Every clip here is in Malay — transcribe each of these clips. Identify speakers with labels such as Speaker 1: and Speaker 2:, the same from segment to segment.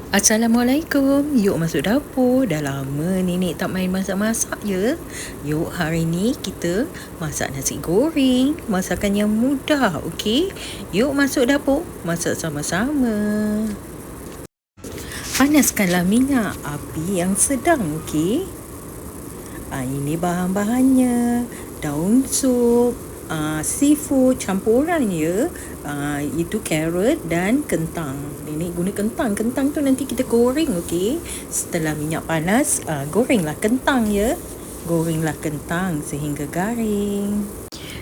Speaker 1: Assalamualaikum. Yuk masuk dapur. Dah lama nenek tak main masak-masak ya. Yuk hari ni kita masak nasi goreng. Masakan yang mudah, okey? Yuk masuk dapur. Masak sama-sama. Panaskanlah minyak api yang sedang, okey? Ini bahan-bahannya. Daun sup, seafood campuran ya. Itu carrot dan kentang. Nenek guna kentang. Kentang tu nanti kita goreng, okey? Setelah minyak panas, gorenglah kentang ya. Gorenglah kentang sehingga garing.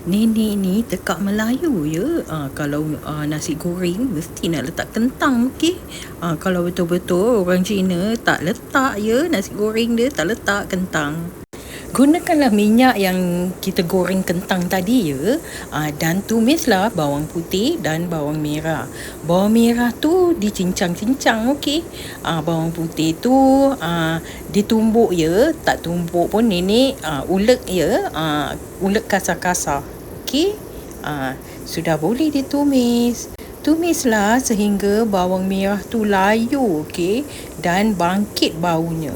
Speaker 1: Nenek ni tekak Melayu ya. Kalau nasi goreng mesti nak letak kentang, okey? Kalau betul-betul orang Cina tak letak ya nasi goreng dia, tak letak kentang. Gunakanlah minyak yang kita goreng kentang tadi ya. Dan tumislah bawang putih dan bawang merah. Bawang merah tu dicincang-cincang, okey. Bawang putih tu ditumbuk ya. Tak tumbuk pun nenek ulek ya. Ulek kasar-kasar. Okey. Sudah boleh ditumis. Tumislah sehingga bawang merah tu layu, okey, dan bangkit baunya.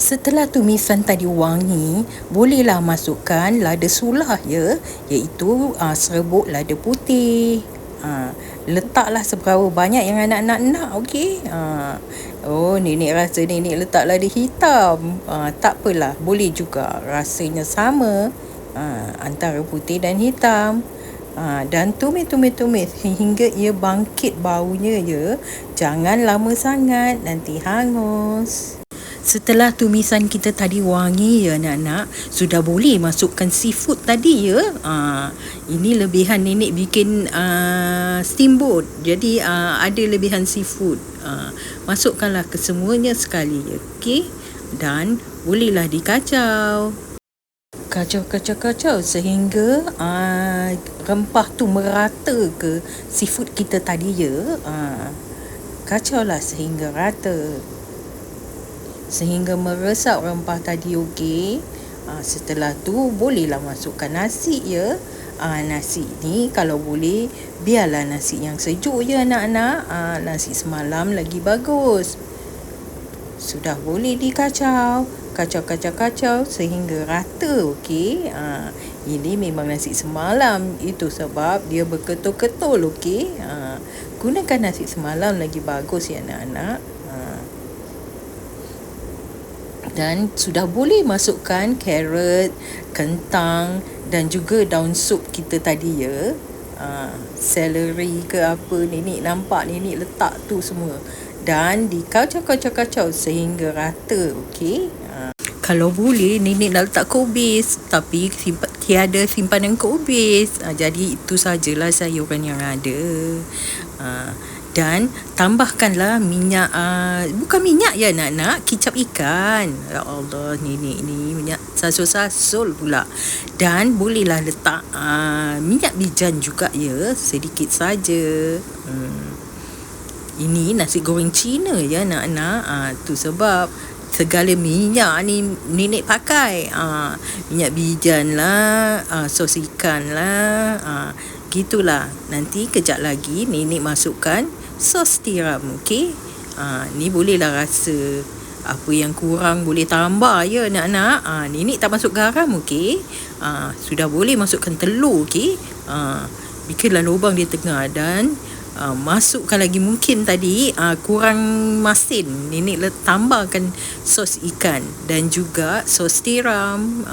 Speaker 1: Setelah tumisan tadi wangi, bolehlah masukkan lada sulah ya, iaitu serbuk lada putih. Letaklah seberapa banyak yang anak-anak nak, okey. Nenek rasa nenek letak lada hitam. Tak apalah, boleh juga rasanya sama antara putih dan hitam. Dan tumis hingga ia bangkit baunya ya. Jangan lama sangat, nanti hangus. Setelah tumisan kita tadi wangi ya anak-anak, sudah boleh masukkan seafood tadi ya. Ini lebihan nenek bikin steamboat. Jadi ada lebihan seafood. Masukkanlah kesemuanya sekali ya. Okey. Dan bolehlah dikacau. Kacau sehingga rempah tu merata ke seafood kita tadi ya. Kacaulah sehingga rata. Sehingga meresap rempah tadi, okey. Setelah tu bolehlah masukkan nasi ya. Nasi ni kalau boleh biarlah nasi yang sejuk ya anak-anak. Nasi semalam lagi bagus. Sudah boleh dikacau. Kacau sehingga rata, okey. Ini memang nasi semalam. Itu sebab dia berketul-ketul, okey. Gunakan nasi semalam lagi bagus ya anak-anak. Dan sudah boleh masukkan carrot, kentang dan juga daun sup kita tadi ya. Celery ke apa, nenek nampak nenek letak tu semua. Dan dikacau sehingga rata, okey. Kalau boleh nenek nak letak kubis, tapi tiada simpanan kubis. Jadi itu sajalah sayuran yang ada. Dan tambahkanlah minyak, bukan minyak ya nak kicap ikan. Ya Allah, nenek ni minyak sasul-sasul pula. Dan bolehlah letak minyak bijan juga ya, sedikit saja. Ini nasi goreng Cina ya nak. Tu sebab segala minyak ni nenek pakai. Minyak bijan lah, sos ikan lah. Gitulah. Nanti kejap lagi nenek masukkan sos tiram, okey. Ni bolehlah rasa apa yang kurang boleh tambah ya anak-anak. Nenek tak masuk garam, okey. Sudah boleh masukkan telur, okey. Bikinlah lubang di tengah dan masukkan lagi mungkin tadi kurang masin, nenek tambahkan sos ikan dan juga sos tiram.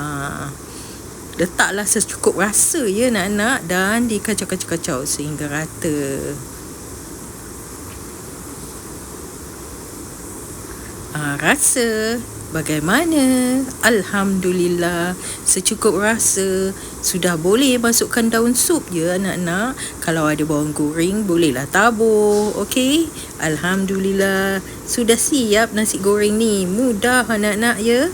Speaker 1: Letaklah secukup rasa ya anak-anak dan dikacau sehingga rata. Rasa bagaimana? Alhamdulillah, secukup rasa. Sudah boleh masukkan daun sup ya anak-anak. Kalau ada bawang goreng bolehlah tabur, okey. Alhamdulillah, sudah siap nasi goreng ni. Mudah anak-anak ya.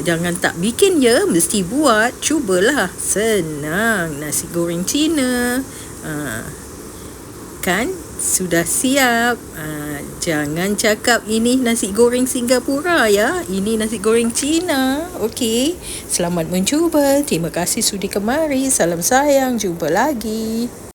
Speaker 1: Jangan tak bikin ya, mesti buat. Cubalah, senang nasi goreng Cina. Kan sudah siap. Jangan cakap ini nasi goreng Singapura ya. Ini nasi goreng Cina. Okey. Selamat mencuba. Terima kasih sudi kemari. Salam sayang. Jumpa lagi.